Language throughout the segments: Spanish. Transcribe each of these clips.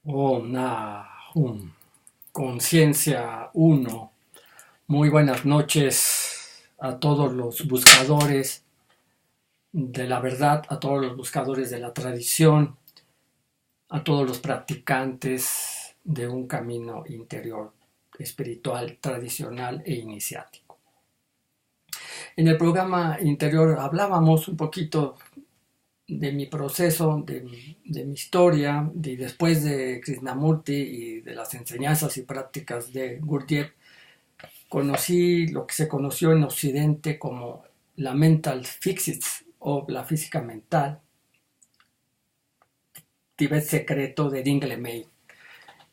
Om Nahum, Conciencia uno. Muy buenas noches a todos los buscadores de la verdad, a todos los buscadores de la tradición, a todos los practicantes de un camino interior espiritual, tradicional e iniciático. En el programa interior hablábamos un poquito de mi proceso, de mi historia, y después de Krishnamurti y de las enseñanzas y prácticas de Gurdjieff, conocí lo que se conoció en Occidente como la mental physics o la física mental, Tibet secreto de Dingle May.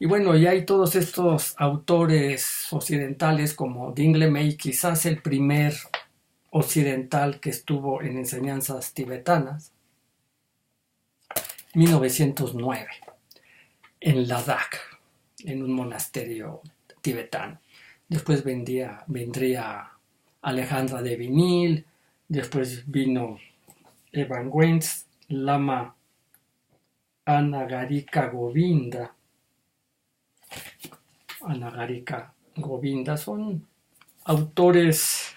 Y bueno, y hay todos estos autores occidentales como Dingle May, quizás el primer occidental que estuvo en enseñanzas tibetanas, 1909, en Ladakh, en un monasterio tibetano. Después vendría Alejandra de Vinil, después vino Evan Wentz, Lama Anagarika Govinda. Anagarika Govinda son autores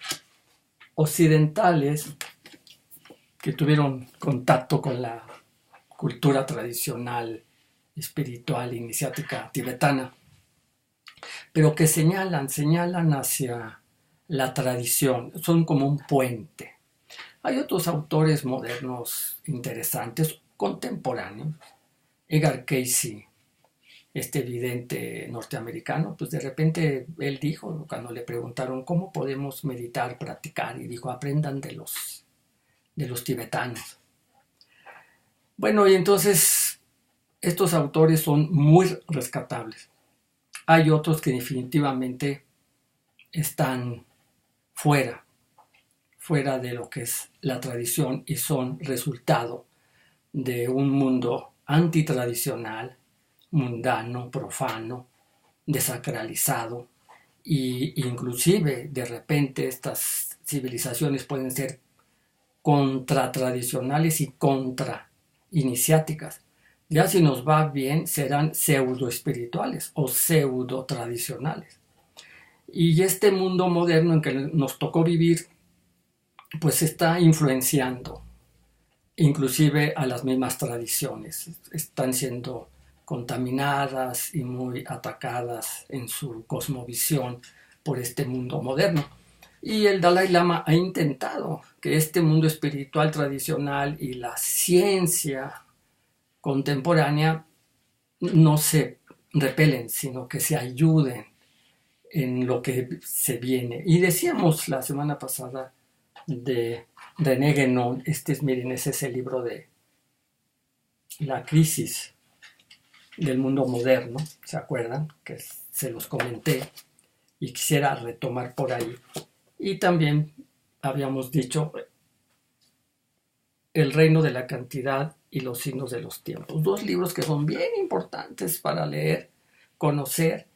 occidentales que tuvieron contacto con la cultura tradicional, espiritual, iniciática tibetana, pero que señalan hacia la tradición, son como un puente. Hay otros autores modernos interesantes, contemporáneos. Edgar Cayce, este vidente norteamericano, pues de repente él dijo, cuando le preguntaron cómo podemos meditar, practicar, y dijo, aprendan de los tibetanos. Bueno, y entonces estos autores son muy rescatables. Hay otros que definitivamente están fuera de lo que es la tradición y son resultado de un mundo antitradicional, mundano, profano, desacralizado, e inclusive de repente estas civilizaciones pueden ser contratradicionales y contra iniciáticas. Ya si nos va bien, serán pseudo espirituales o pseudo tradicionales. Y este mundo moderno en que nos tocó vivir, pues está influenciando inclusive a las mismas tradiciones. Están siendo contaminadas y muy atacadas en su cosmovisión por este mundo moderno. Y el Dalai Lama ha intentado que este mundo espiritual tradicional y la ciencia contemporánea no se repelen, sino que se ayuden en lo que se viene. Y decíamos la semana pasada de René Guénon, miren, ese es el libro de la crisis del mundo moderno, ¿se acuerdan? Que se los comenté y quisiera retomar por ahí. Y también habíamos dicho El reino de la cantidad y los signos de los tiempos. Dos libros que son bien importantes para leer, conocer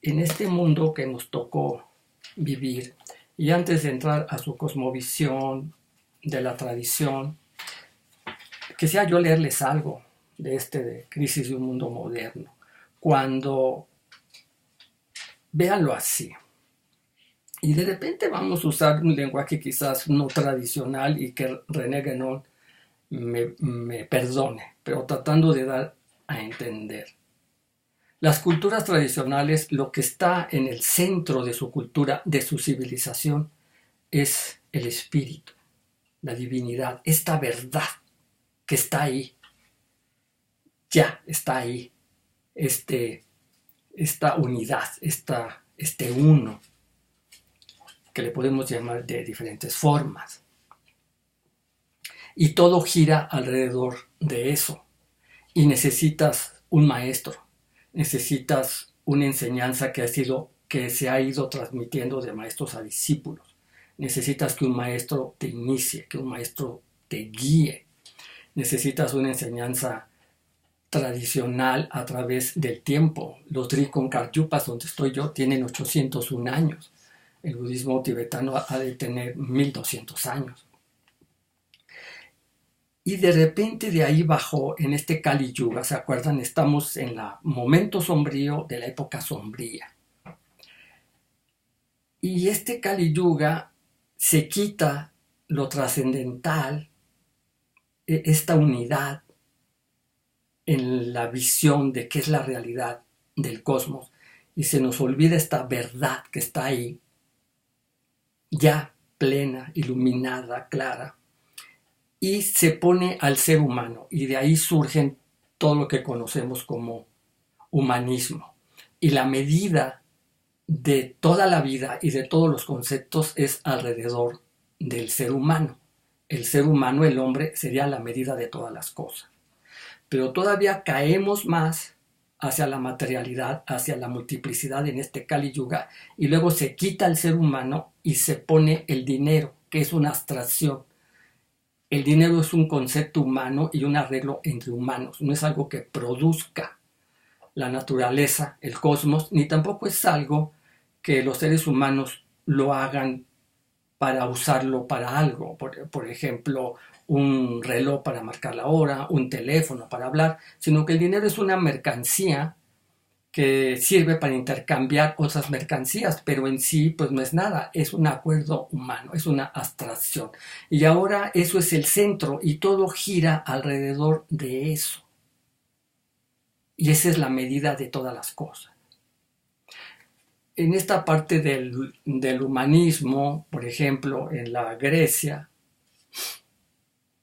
en este mundo que nos tocó vivir. Y antes de entrar a su cosmovisión de la tradición, quisiera yo leerles algo de Crisis de un mundo moderno. Cuando véanlo así, y de repente vamos a usar un lenguaje quizás no tradicional y que René Guénon me perdone, pero tratando de dar a entender. Las culturas tradicionales, lo que está en el centro de su cultura, de su civilización, es el espíritu, la divinidad, esta verdad que está ahí, ya está ahí, esta unidad, este uno, que le podemos llamar de diferentes formas. Y todo gira alrededor de eso. Y necesitas un maestro, necesitas una enseñanza que se ha ido transmitiendo de maestros a discípulos. Necesitas que un maestro te inicie, que un maestro te guíe. Necesitas una enseñanza tradicional a través del tiempo. Los Drikung Kagyupas, donde estoy yo, tienen 801 años. El budismo tibetano ha de tener 1200 años. Y de repente de ahí bajó en este Kali Yuga, ¿se acuerdan? Estamos en el momento sombrío de la época sombría. Y este Kali Yuga se quita lo trascendental, esta unidad en la visión de qué es la realidad del cosmos, y se nos olvida esta verdad que está ahí, ya plena, iluminada, clara, y se pone al ser humano, y de ahí surgen todo lo que conocemos como humanismo. Y la medida de toda la vida y de todos los conceptos es alrededor del ser humano. El ser humano, el hombre, sería la medida de todas las cosas. Pero todavía caemos más hacia la materialidad, hacia la multiplicidad en este Kali Yuga, y luego se quita el ser humano y se pone el dinero, que es una abstracción. El dinero es un concepto humano y un arreglo entre humanos, no es algo que produzca la naturaleza, el cosmos, ni tampoco es algo que los seres humanos lo hagan para usarlo para algo, por ejemplo, un reloj para marcar la hora, un teléfono para hablar, sino que el dinero es una mercancía que sirve para intercambiar otras mercancías, pero en sí pues no es nada, es un acuerdo humano, es una abstracción. Y ahora eso es el centro y todo gira alrededor de eso. Y esa es la medida de todas las cosas. En esta parte del humanismo, por ejemplo, en la Grecia,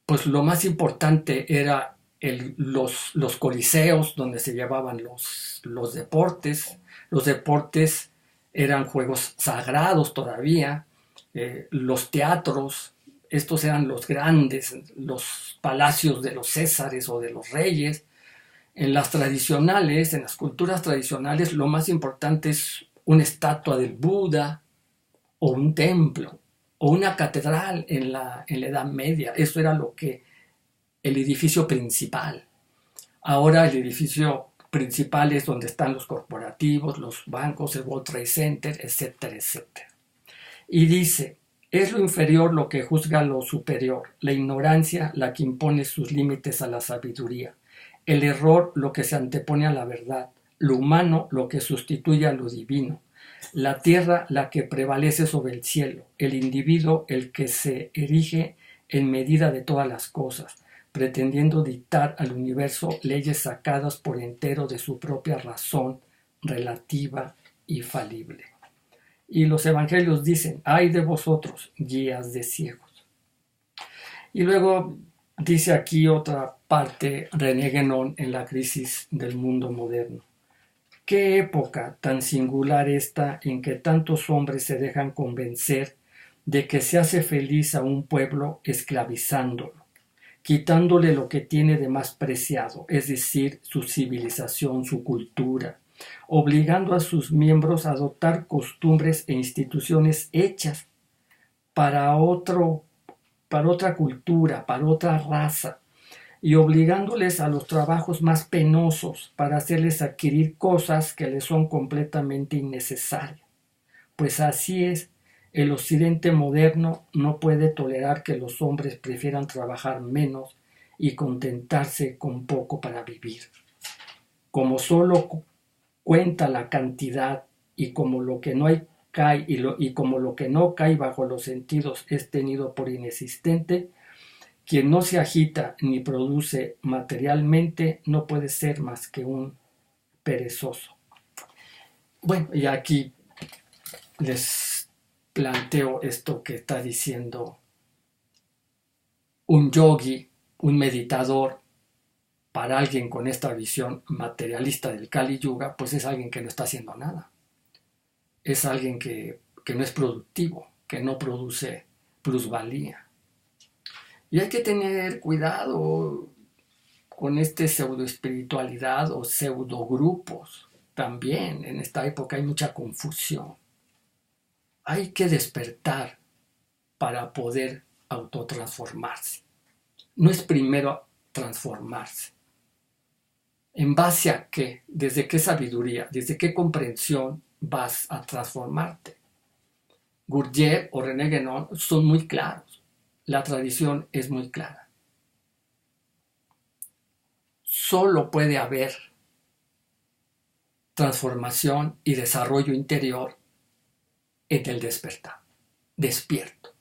pues lo más importante era los coliseos donde se llevaban los deportes. Los deportes eran juegos sagrados todavía. Los teatros, estos eran los grandes, los palacios de los césares o de los reyes. En las tradicionales, en las culturas tradicionales, lo más importante es una estatua del Buda o un templo o una catedral en la Edad Media. Eso era el edificio principal. Ahora el edificio principal es donde están los corporativos, los bancos, el World Trade Center, etcétera, etcétera. Y dice, es lo inferior lo que juzga lo superior, la ignorancia la que impone sus límites a la sabiduría, el error lo que se antepone a la verdad, lo humano lo que sustituye a lo divino, la tierra la que prevalece sobre el cielo, el individuo el que se erige en medida de todas las cosas, pretendiendo dictar al universo leyes sacadas por entero de su propia razón relativa y falible. Y los evangelios dicen, ay de vosotros, guías de ciegos. Y luego dice aquí otra parte, René Guénon, en la crisis del mundo moderno. Qué época tan singular esta en que tantos hombres se dejan convencer de que se hace feliz a un pueblo esclavizándolo, quitándole lo que tiene de más preciado, es decir, su civilización, su cultura, obligando a sus miembros a adoptar costumbres e instituciones hechas para otra cultura, para otra raza, y obligándoles a los trabajos más penosos para hacerles adquirir cosas que les son completamente innecesarias. Pues así es, el occidente moderno no puede tolerar que los hombres prefieran trabajar menos y contentarse con poco para vivir. Como solo cuenta la cantidad y como lo que no hay cae y como lo que no cae bajo los sentidos es tenido por inexistente, quien no se agita ni produce materialmente no puede ser más que un perezoso. Bueno, y aquí les planteo esto que está diciendo un yogi, un meditador. Para alguien con esta visión materialista del Kali Yuga, pues es alguien que no está haciendo nada. Es alguien que no es productivo, que no produce plusvalía. Y hay que tener cuidado con este pseudoespiritualidad o pseudogrupos. También en esta época hay mucha confusión. Hay que despertar para poder autotransformarse. No es primero transformarse. ¿En base a qué? ¿Desde qué sabiduría? ¿Desde qué comprensión vas a transformarte? Gurdjieff o René Guénon son muy claros. La tradición es muy clara. solo puede haber transformación y desarrollo interior en el despertar, despierto.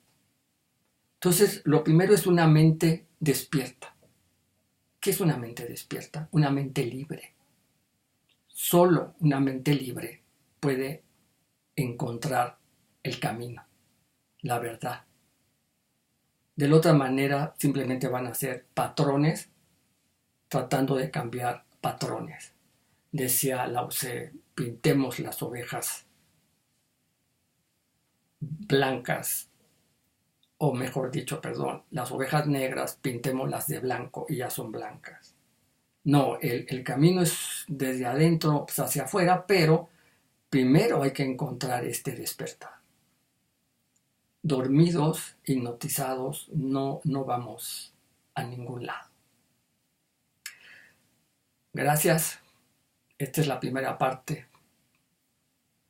Entonces, lo primero es una mente despierta. ¿Qué es una mente despierta? Una mente libre. Solo una mente libre puede encontrar el camino, la verdad. De la otra manera, simplemente van a ser patrones tratando de cambiar patrones. Decía Lao Tse, pintemos las ovejas blancas, o mejor dicho, perdón, las ovejas negras, pintémoslas de blanco y ya son blancas. No, el camino es desde adentro pues, hacia afuera, pero primero hay que encontrar este despertar. Dormidos, hipnotizados, no vamos a ningún lado. Gracias. Esta es la primera parte.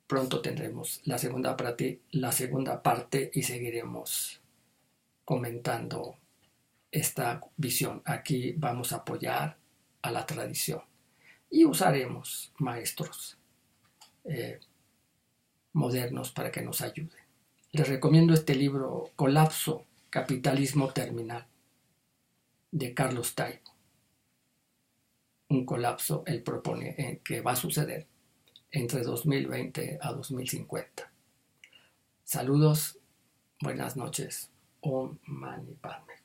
Pronto tendremos la segunda parte y seguiremos comentando esta visión. Aquí vamos a apoyar a la tradición y usaremos maestros modernos para que nos ayuden. Les recomiendo este libro, Colapso, Capitalismo Terminal, de Carlos Taibo. Un colapso, él propone que va a suceder entre 2020 a 2050. Saludos, buenas noches. Om Mani Padme.